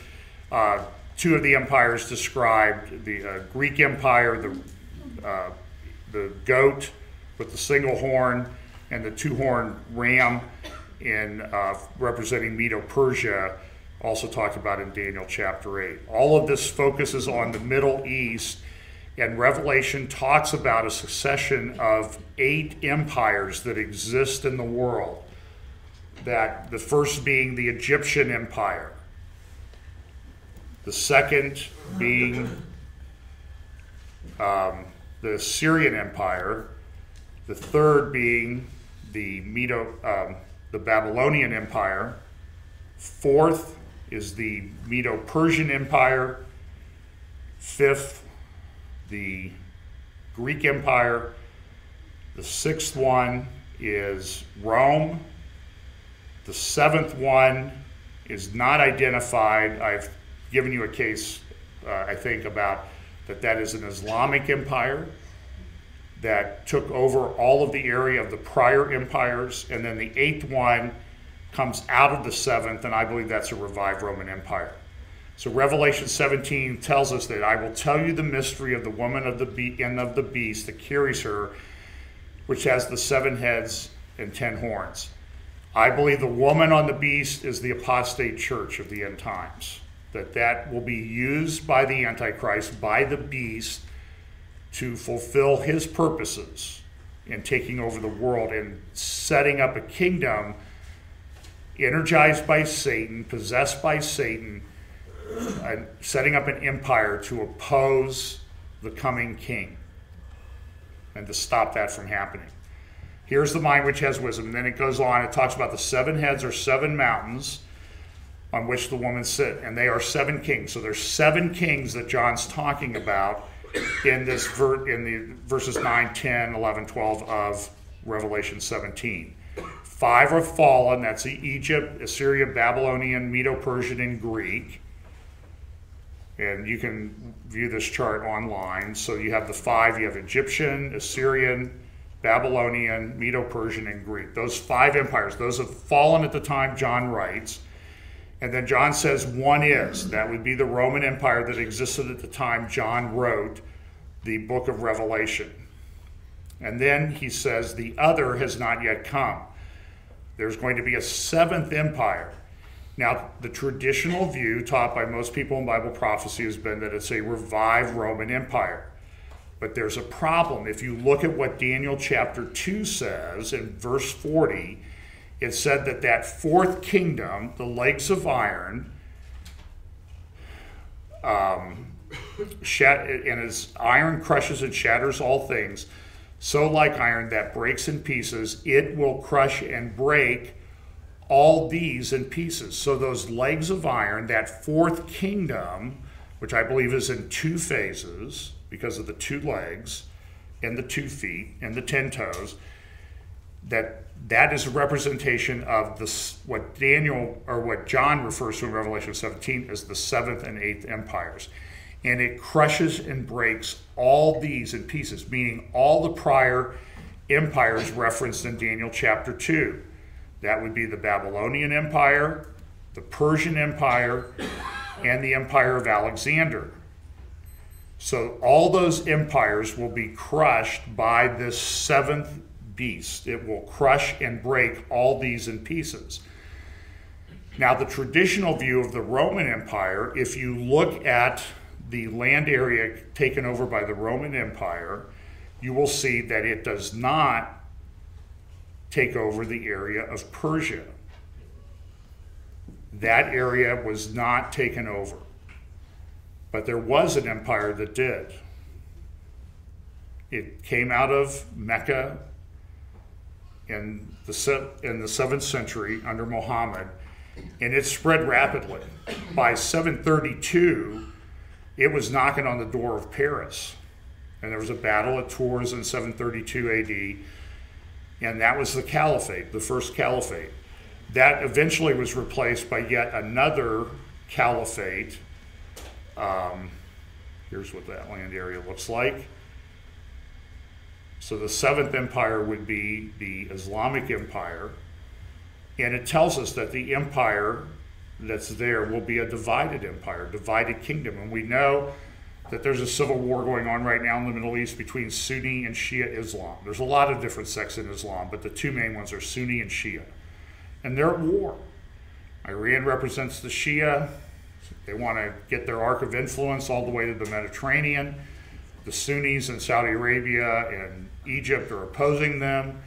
Two of the empires described, the Greek Empire, the goat with the single horn, and the two-horned ram in representing Medo-Persia, also talked about in Daniel chapter 8. All of this focuses on the Middle East, and Revelation talks about a succession of 8 empires that exist in the world. That the first being the Egyptian Empire, the second being the Assyrian Empire, the third being the Babylonian Empire, fourth is the Medo-Persian Empire, fifth, the Greek Empire, the sixth one is Rome, the seventh one is not identified. I've given you a case, I think, about that is an Islamic empire that took over all of the area of the prior empires, and then the eighth one comes out of the seventh, and I believe that's a revived Roman Empire. So Revelation 17 tells us that I will tell you the mystery of the woman of the beast that carries her, which has the 7 heads and 10 horns. I believe the woman on the beast is the apostate church of the end times, that will be used by the Antichrist, by the beast, to fulfill his purposes in taking over the world and setting up a kingdom energized by Satan, possessed by Satan, and setting up an empire to oppose the coming king and to stop that from happening. Here's the mind which has wisdom. And then it goes on, it talks about the 7 heads or 7 mountains on which the woman sit, and they are 7 kings. So there's 7 kings that John's talking about in this in the verses 9, 10, 11, 12 of Revelation 17. 5 are fallen, that's Egypt, Assyria, Babylonian, Medo-Persian, and Greek. And you can view this chart online. So you have the 5, you have Egyptian, Assyrian, Babylonian, Medo-Persian, and Greek. Those 5 empires, those have fallen at the time John writes. And then John says one is. That would be the Roman Empire that existed at the time John wrote the book of Revelation. And then he says the other has not yet come. There's going to be a 7th empire. Now, the traditional view taught by most people in Bible prophecy has been that it's a revived Roman Empire. But there's a problem. If you look at what Daniel chapter 2 says in verse 40, it said that 4th kingdom, the legs of iron, and as iron crushes and shatters all things, so like iron that breaks in pieces, it will crush and break all these in pieces. So those legs of iron, that 4th kingdom, which I believe is in 2 phases because of the 2 legs and the 2 feet and the 10 toes, that is a representation of what John refers to in Revelation 17 as the 7th and 8th empires. And it crushes and breaks all these in pieces, meaning all the prior empires referenced in Daniel chapter 2. That would be the Babylonian Empire, the Persian Empire, and the Empire of Alexander. So all those empires will be crushed by this 7th beast. It will crush and break all these in pieces. Now, the traditional view of the Roman Empire, if you look at the land area taken over by the Roman Empire, you will see that it does not take over the area of Persia. That area was not taken over. But there was an empire that did. It came out of Mecca in the 7th century under Muhammad, and it spread rapidly. By 732, it was knocking on the door of Paris. And there was a battle at Tours in 732 AD. And that was the caliphate, the first caliphate. That eventually was replaced by yet another caliphate. Here's what that land area looks like. So the seventh empire would be the Islamic Empire. And it tells us that the empire that's there will be a divided empire, divided kingdom. And we know that there's a civil war going on right now in the Middle East between Sunni and Shia Islam. There's a lot of different sects in Islam, but the two main ones are Sunni and Shia. And they're at war. Iran represents the Shia. They want to get their arc of influence all the way to the Mediterranean. The Sunnis in Saudi Arabia and Egypt are opposing them,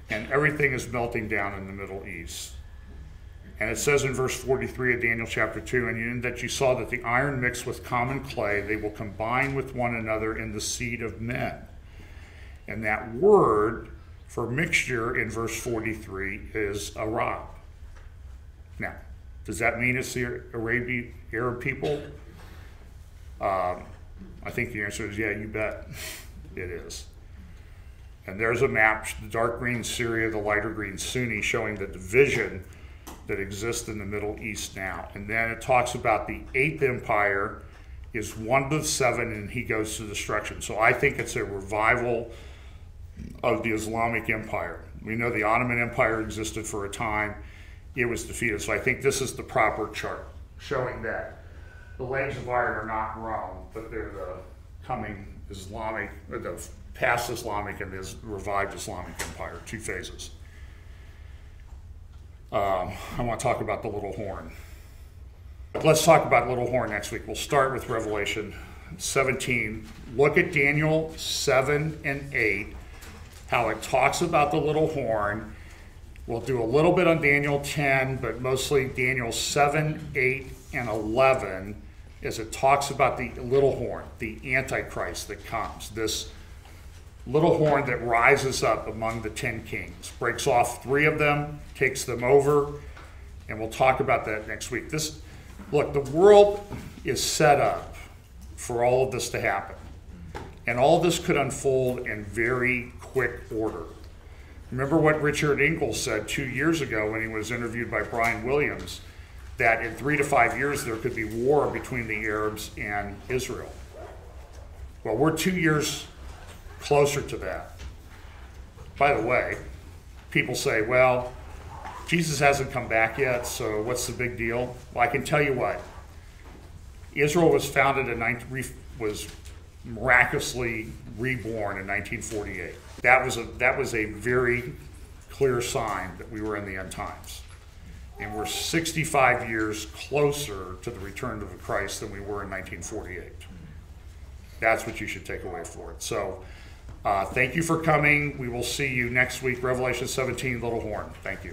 and everything is melting down in the Middle East. And it says in verse 43 of Daniel chapter 2, and in that you saw that the iron mixed with common clay, they will combine with one another in the seed of men. And that word for mixture in verse 43 is Arab. Now, does that mean it's the Arab people? I think the answer is yeah, you bet it is. And there's a map, the dark green Syria, the lighter green Sunni, showing the division that exists in the Middle East now. And then it talks about the eighth empire is one of the seven, and he goes to destruction. So I think it's a revival of the Islamic Empire. We know the Ottoman Empire existed for a time. It was defeated. So I think this is the proper chart, showing that the legs of iron are not Rome, but they're the coming Islamic, or the past Islamic and the revived Islamic Empire, two phases. I want to talk about the little horn. Let's talk about little horn next week. We'll start with Revelation 17. Look at Daniel 7 and 8, how it talks about the little horn. We'll do a little bit on Daniel 10, but mostly Daniel 7, 8, and 11, as it talks about the little horn, the Antichrist that comes. This little horn that rises up among the 10 kings, breaks off 3 of them, takes them over, and we'll talk about that next week. Look, the world is set up for all of this to happen, and all of this could unfold in very quick order. Remember what Richard Ingalls said 2 years ago when he was interviewed by Brian Williams, that in 3 to 5 years there could be war between the Arabs and Israel. Well, we're 2 years closer to that. By the way, people say, well, Jesus hasn't come back yet, so what's the big deal? Well, I can tell you what. Israel was founded was miraculously reborn in 1948. That was a very clear sign that we were in the end times. And we're 65 years closer to the return of the Christ than we were in 1948. That's what you should take away for it. So thank you for coming. We will see you next week, Revelation 17, Little Horn. Thank you.